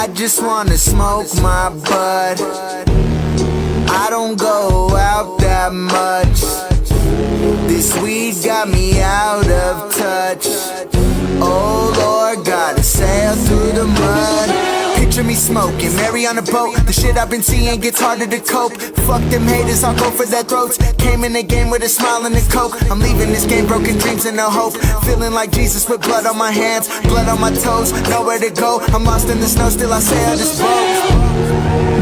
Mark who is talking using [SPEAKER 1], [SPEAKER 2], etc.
[SPEAKER 1] I just wanna smoke my bud. I don't go out that much. This weed got me out of touch. Oh Lord, gotta sail through the mud. Picture me smoking, Mary on a boat. The shit I've been seeing gets harder to cope. Fuck them haters, I'll go for their throats. Came in the game with a smile and a coke. I'm leaving this game, broken dreams and no hope. Feeling like Jesus with blood on my hands, blood on my toes. Nowhere to go, I'm lost in the snow, still I sail this boat.